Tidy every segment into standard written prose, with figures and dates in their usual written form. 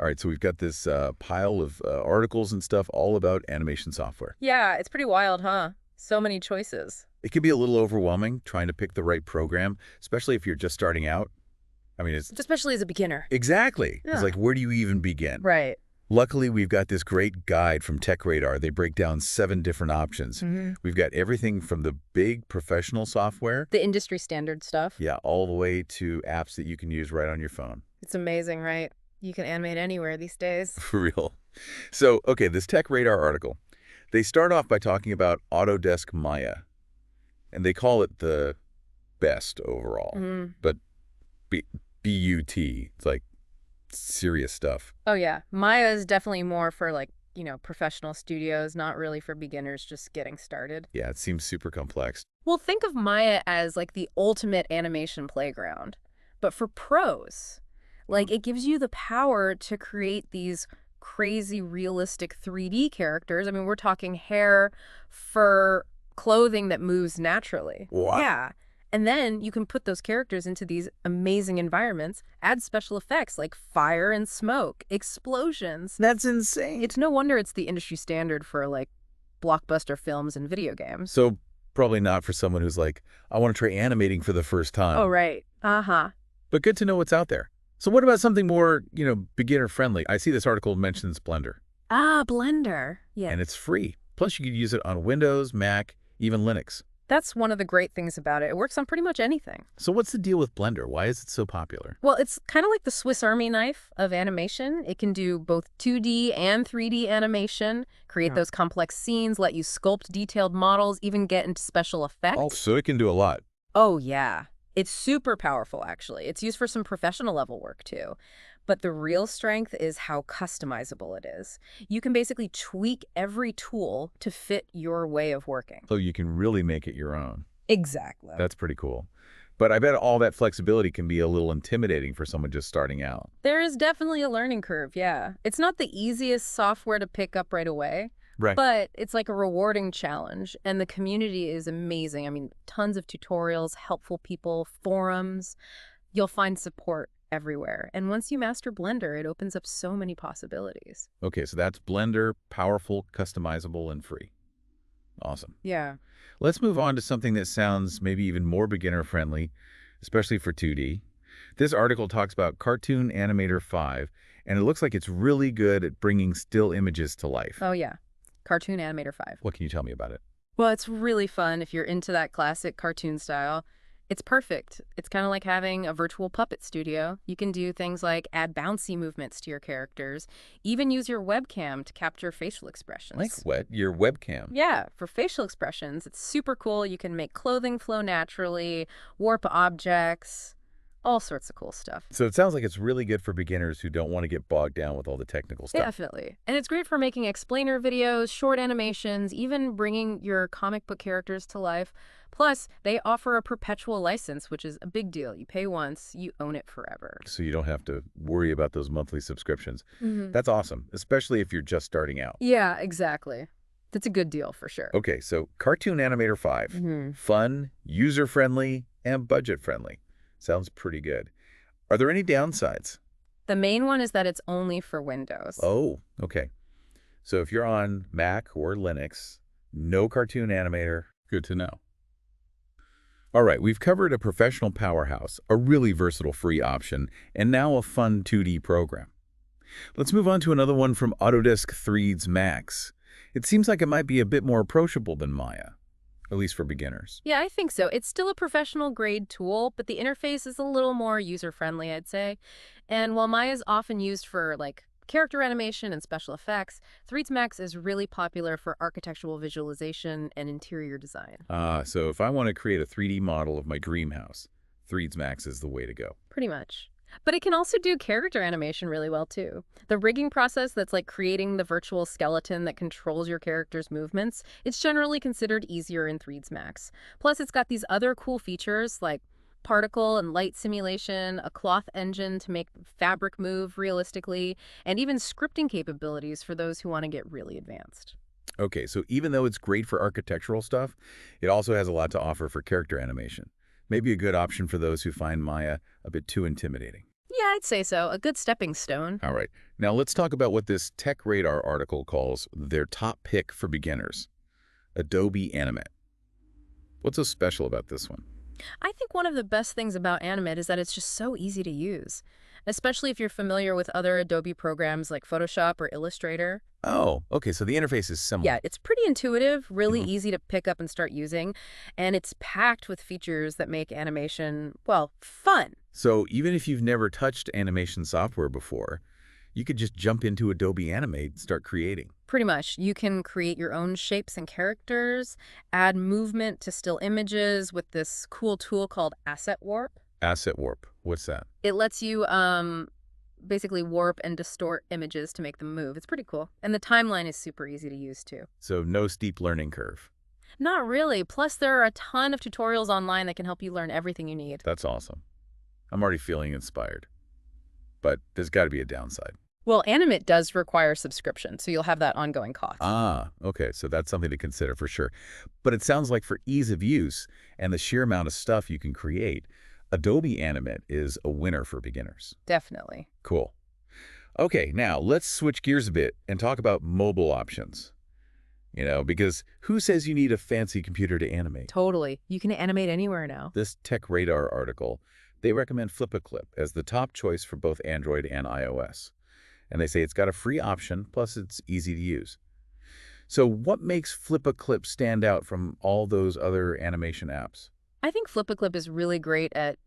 All right, so we've got this pile of articles and stuff all about animation software. Yeah, it's pretty wild, huh? So many choices. It can be a little overwhelming trying to pick the right program, especially if you're just starting out. I mean, it's Especially as a beginner. exactly. It's Yeah. like, where do you even begin? Right. Luckily, we've got this great guide from TechRadar. They break down 7 different options. hmm We've got everything from the big professional software, The industry standard stuff. yeah, all the way to apps that you can use right on your phone. It's amazing, right? You can animate anywhere these days. For real. So, okay, this TechRadar article, they start off by talking about Autodesk Maya, and they call it the best overall. hmm But B B-U-T, it's like serious stuff. Oh, yeah. Maya is definitely more for professional studios, not really for beginners just getting started. Yeah, it seems super complex. Well, think of Maya as like the ultimate animation playground. But for pros, it gives you the power to create these crazy realistic 3D characters. I mean, we're talking hair, fur, clothing that moves naturally. What? Yeah. And then you can put those characters into these amazing environments, add special effects like fire and smoke, explosions. That's insane. It's no wonder it's the industry standard for blockbuster films and video games. So probably not for someone who's like, I want to try animating for the first time. Oh, right. Uh-huh. But good to know what's out there. So what about something more, beginner friendly? I see this article mentions Blender, Ah, Blender. Yeah. and it's free. Plus you could use it on Windows, Mac, even Linux. That's one of the great things about it. It works on pretty much anything. So what's the deal with Blender? Why is it so popular? Well, it's kind of like the Swiss Army knife of animation. It can do both 2D and 3D animation, create Yeah. those complex scenes, let you sculpt detailed models, even get into special effects. So it can do a lot. Oh, yeah. It's super powerful, actually. It's used for some professional level work, too. But the real strength is how customizable it is. You can basically tweak every tool to fit your way of working. So you can really make it your own. Exactly. That's pretty cool. But I bet all that flexibility can be a little intimidating for someone just starting out. There is definitely a learning curve, yeah. It's not the easiest software to pick up right away, Right. but it's like a rewarding challenge, and the community is amazing. I mean, tons of tutorials, helpful people, forums. You'll find support everywhere. And once you master Blender, it opens up so many possibilities. Okay, so that's Blender, powerful, customizable, and free. Awesome. Yeah. Let's move on to something that sounds maybe even more beginner-friendly, especially for 2D. This article talks about Cartoon Animator 5, and it looks like it's really good at bringing still images to life. Oh, yeah. Cartoon Animator 5. What can you tell me about it? Well, it's really fun if you're into that classic cartoon style. It's perfect. It's kind of like having a virtual puppet studio. You can do things like add bouncy movements to your characters, even use your webcam to capture facial expressions. Like what? Your webcam. Yeah, for facial expressions, it's super cool. You can make clothing flow naturally, warp objects, all sorts of cool stuff. So it sounds like it's really good for beginners who don't want to get bogged down with all the technical stuff. Definitely. And it's great for making explainer videos, short animations, even bringing your comic book characters to life. Plus, they offer a perpetual license, which is a big deal. You pay once, you own it forever. So you don't have to worry about those monthly subscriptions. hmm That's awesome, especially if you're just starting out. Yeah, exactly. That's a good deal for sure. Okay, so Cartoon Animator 5. hmm Fun, user-friendly, and budget-friendly. Sounds pretty good. Are there any downsides? The main one is that it's only for Windows. Oh, okay. So if you're on Mac or Linux, no Cartoon Animator, good to know. All right, we've covered a professional powerhouse, a really versatile free option, and now a fun 2D program. Let's move on to another one from Autodesk 3ds Max. It seems like it might be a bit more approachable than Maya, at least for beginners. Yeah, I think so. It's still a professional grade tool, but the interface is a little more user-friendly, I'd say. And while Maya is often used for character animation and special effects, 3ds Max is really popular for architectural visualization and interior design. So if I want to create a 3D model of my dream house, 3ds Max is the way to go. Pretty much. But it can also do character animation really well, too. The rigging process that's like creating the virtual skeleton that controls your character's movements, it's generally considered easier in 3ds Max. Plus, it's got these other cool features like particle and light simulation, a cloth engine to make fabric move realistically, and even scripting capabilities for those who want to get really advanced. Okay, so even though it's great for architectural stuff, it also has a lot to offer for character animation. Maybe a good option for those who find Maya a bit too intimidating. Yeah, I'd say so. A good stepping stone. All right. Now let's talk about what this Tech Radar article calls their top pick for beginners, Adobe Animate. What's so special about this one? I think one of the best things about Animate is that it's just so easy to use, especially if you're familiar with other Adobe programs like Photoshop or Illustrator. Oh, okay, so the interface is Yeah, similar. it's pretty intuitive, really Mhm. easy to pick up and start using, and it's packed with features that make animation, well, fun. So even if you've never touched animation software before, you could just jump into Adobe Animate and start creating. Pretty much. You can create your own shapes and characters, add movement to still images with this cool tool called Asset Warp. Asset Warp, what's that? It lets you basically warp and distort images to make them move. It's pretty cool. And the timeline is super easy to use too. So no steep learning curve. Not really. Plus, there are a ton of tutorials online that can help you learn everything you need. That's awesome. I'm already feeling inspired. But there's got to be a downside. Well, Animate does require subscription, so you'll have that ongoing cost. Ah, okay, so that's something to consider for sure. But it sounds like for ease of use and the sheer amount of stuff you can create, Adobe Animate is a winner for beginners. Definitely. Cool. Okay, now let's switch gears a bit and talk about mobile options. Because who says you need a fancy computer to animate? Totally. You can animate anywhere now. This Tech Radar article, they recommend Flip-a-Clip as the top choice for both Android and iOS. And they say it's got a free option, plus it's easy to use. So what makes Flip-a-Clip stand out from all those other animation apps? I think Flip-a-Clip is really great at,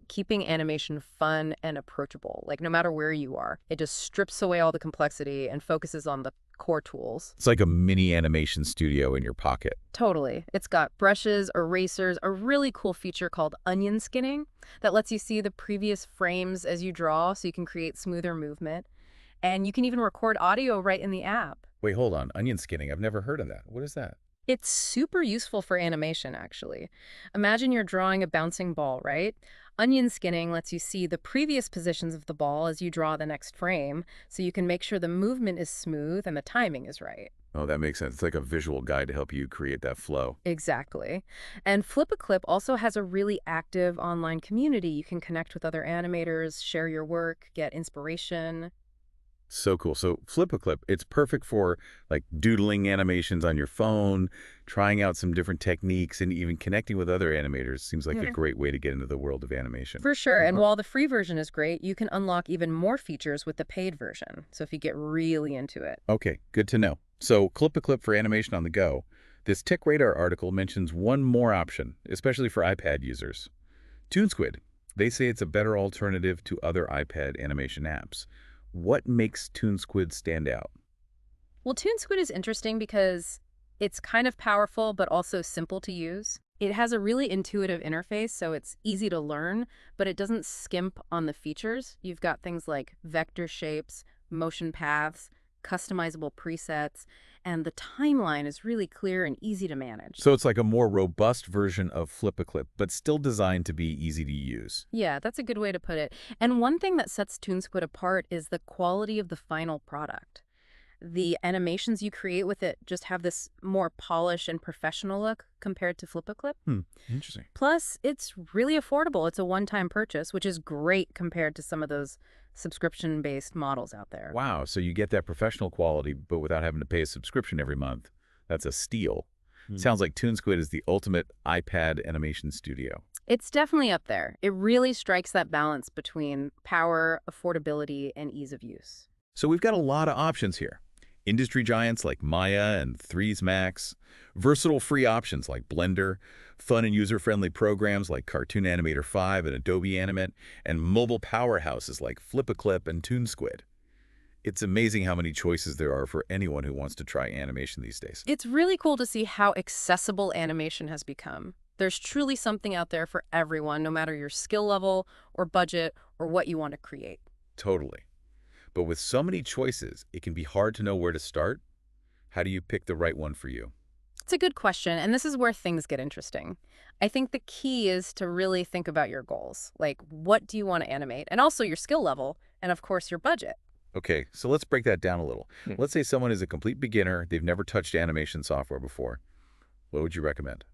keeping animation fun and approachable. Like, no matter where you are, it just strips away all the complexity and focuses on the core tools. It's like a mini animation studio in your pocket. Totally. It's got brushes, erasers, a really cool feature called onion skinning that lets you see the previous frames as you draw so you can create smoother movement. And you can even record audio right in the app. Wait, hold on. Onion skinning. I've never heard of that. What is that? It's super useful for animation, actually. Imagine you're drawing a bouncing ball, right? Onion skinning lets you see the previous positions of the ball as you draw the next frame, so you can make sure the movement is smooth and the timing is right. Oh, that makes sense. It's like a visual guide to help you create that flow. Exactly. And Flip-a-Clip also has a really active online community. You can connect with other animators, share your work, get inspiration. So cool. So Flip-a-Clip, it's perfect for like doodling animations on your phone, trying out some different techniques, and even connecting with other animators. Seems like a great way to get into the world of animation. For sure. And while the free version is great, you can unlock even more features with the paid version. So if you get really into it. Okay, good to know. So Clip-a-Clip for animation on the go. This Tech Radar article mentions one more option, especially for iPad users. TuneSquid. They say it's a better alternative to other iPad animation apps. What makes TuneSquid stand out? Well, TuneSquid is interesting because it's kind of powerful, but also simple to use. It has a really intuitive interface, so it's easy to learn, but it doesn't skimp on the features. You've got things like vector shapes, motion paths, customizable presets, and the timeline is really clear and easy to manage. So it's like a more robust version of Flip-a-Clip, but still designed to be easy to use. Yeah, that's a good way to put it. And one thing that sets TuneSquid apart is the quality of the final product. The animations you create with it just have this more polished and professional look compared to Flip-a-Clip. Interesting. Plus, it's really affordable. It's a one-time purchase, which is great compared to some of those subscription-based models out there. Wow, so you get that professional quality, but without having to pay a subscription every month. That's a steal. Sounds like TuneSquid is the ultimate iPad animation studio. It's definitely up there. It really strikes that balance between power, affordability, and ease of use. So we've got a lot of options here. Industry giants like Maya and Threes Max, versatile free options like Blender, fun and user-friendly programs like Cartoon Animator 5 and Adobe Animate, and mobile powerhouses like Flip-a-Clip and TuneSquid. It's amazing how many choices there are for anyone who wants to try animation these days. It's really cool to see how accessible animation has become. There's truly something out there for everyone, no matter your skill level or budget or what you want to create. Totally. But with so many choices, it can be hard to know where to start. How do you pick the right one for you? It's a good question, and this is where things get interesting. I think the key is to really think about your goals. Like, what do you want to animate? And also your skill level, and of course, your budget. Okay, so let's break that down a little. Let's say someone is a complete beginner, they've never touched animation software before. What would you recommend?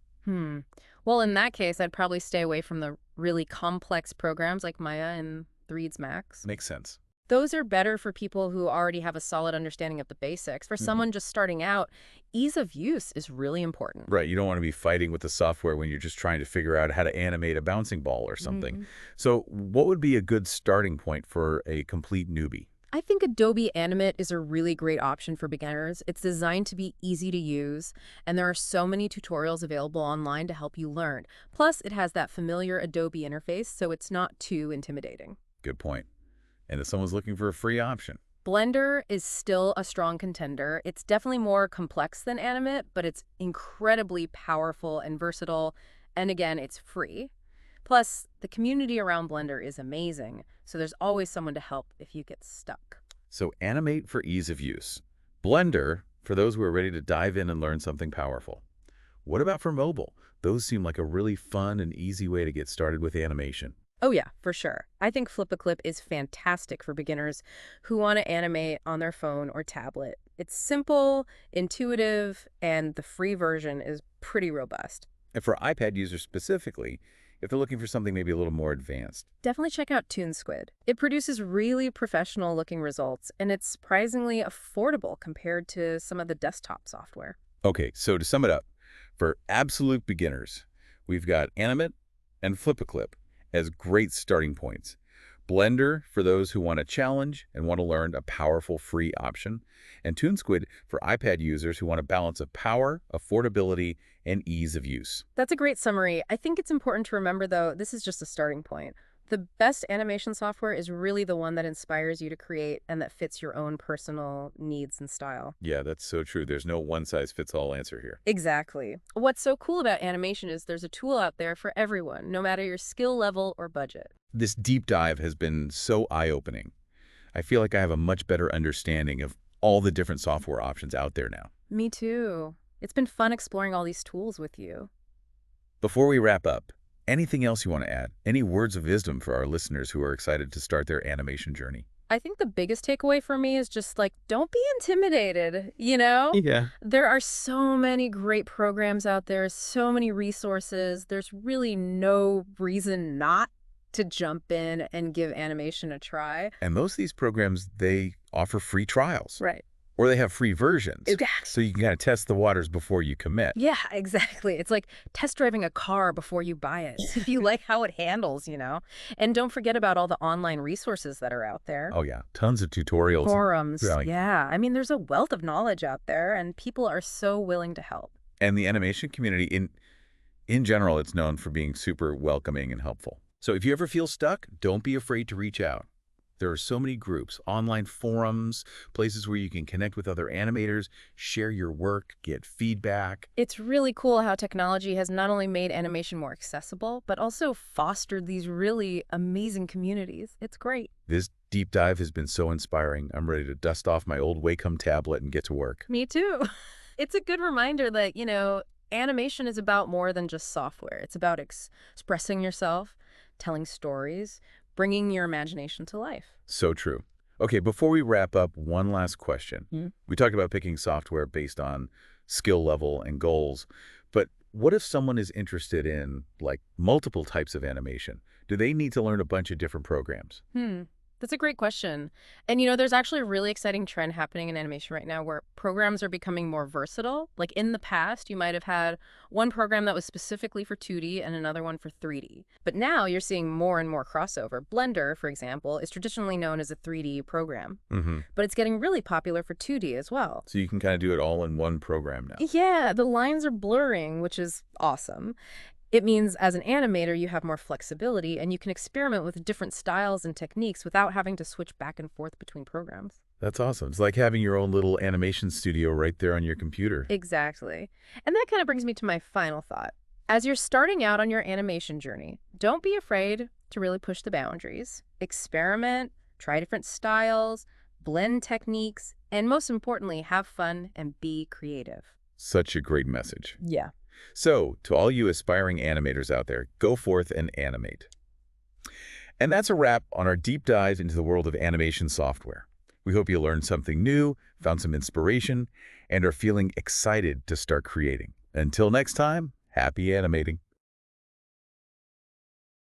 Well, in that case, I'd probably stay away from the really complex programs like Maya and Threads Max. Makes sense. Those are better for people who already have a solid understanding of the basics. For someone just starting out, ease of use is really important. Right, you don't want to be fighting with the software when you're just trying to figure out how to animate a bouncing ball or something. So what would be a good starting point for a complete newbie? I think Adobe Animate is a really great option for beginners. It's designed to be easy to use, and there are so many tutorials available online to help you learn. Plus, it has that familiar Adobe interface, so it's not too intimidating. Good point. And if someone's looking for a free option? Blender is still a strong contender. It's definitely more complex than Animate, but it's incredibly powerful and versatile. And again, it's free. Plus, the community around Blender is amazing, so there's always someone to help if you get stuck. So Animate for ease of use. Blender for those who are ready to dive in and learn something powerful. What about for mobile? Those seem like a really fun and easy way to get started with animation. Oh yeah, for sure. I think Flip-a-Clip is fantastic for beginners who want to animate on their phone or tablet. It's simple, intuitive, and the free version is pretty robust. And for iPad users specifically, if they're looking for something maybe a little more advanced. Definitely check out ToonSquid. It produces really professional-looking results, and it's surprisingly affordable compared to some of the desktop software. Okay, so to sum it up, for absolute beginners, we've got Animate and Flip-a-Clip as great starting points. Blender for those who want a challenge and want to learn a powerful free option. And ToonSquid for iPad users who want a balance of power, affordability, and ease of use. That's a great summary. I think it's important to remember, though, this is just a starting point. The best animation software is really the one that inspires you to create and that fits your own personal needs and style. Yeah, that's so true. There's no one-size-fits-all answer here. Exactly. What's so cool about animation is there's a tool out there for everyone, no matter your skill level or budget. This deep dive has been so eye-opening. I feel like I have a much better understanding of all the different software options out there now. Me too. It's been fun exploring all these tools with you. Before we wrap up, anything else you want to add? Any words of wisdom for our listeners who are excited to start their animation journey? I think the biggest takeaway for me is just like, don't be intimidated, you know? Yeah. There are so many great programs out there, so many resources. There's really no reason not to jump in and give animation a try. And most of these programs, they offer free trials. Right. Or they have free versions. Exactly. So you can kind of test the waters before you commit. Yeah, exactly. It's like test driving a car before you buy it. If you like how it handles, you know? And don't forget about all the online resources that are out there. Oh, yeah. Tons of tutorials. Forums. Really. Yeah. I mean, there's a wealth of knowledge out there, and people are so willing to help. And the animation community, in general, it's known for being super welcoming and helpful. So if you ever feel stuck, don't be afraid to reach out. There are so many groups, online forums, places where you can connect with other animators, share your work, get feedback. It's really cool how technology has not only made animation more accessible, but also fostered these really amazing communities. It's great. This deep dive has been so inspiring. I'm ready to dust off my old Wacom tablet and get to work. Me too. It's a good reminder that, you know, animation is about more than just software. It's about expressing yourself, telling stories, bringing your imagination to life. So true. Okay, before we wrap up, one last question. We talked about picking software based on skill level and goals, but what if someone is interested in, like, multiple types of animation? Do they need to learn a bunch of different programs? That's a great question. And, you know, there's actually a really exciting trend happening in animation right now where programs are becoming more versatile. Like in the past, you might have had one program that was specifically for 2D and another one for 3D. But now you're seeing more and more crossover. Blender, for example, is traditionally known as a 3D program, but it's getting really popular for 2D as well. So you can kind of do it all in one program now. Yeah, the lines are blurring, which is awesome. It means as an animator, you have more flexibility and you can experiment with different styles and techniques without having to switch back and forth between programs. That's awesome. It's like having your own little animation studio right there on your computer. Exactly. And that kind of brings me to my final thought. As you're starting out on your animation journey, don't be afraid to really push the boundaries. Experiment, try different styles, blend techniques, and most importantly, have fun and be creative. Such a great message. Yeah. So, to all you aspiring animators out there, go forth and animate. And that's a wrap on our deep dive into the world of animation software. We hope you learned something new, found some inspiration, and are feeling excited to start creating. Until next time, happy animating.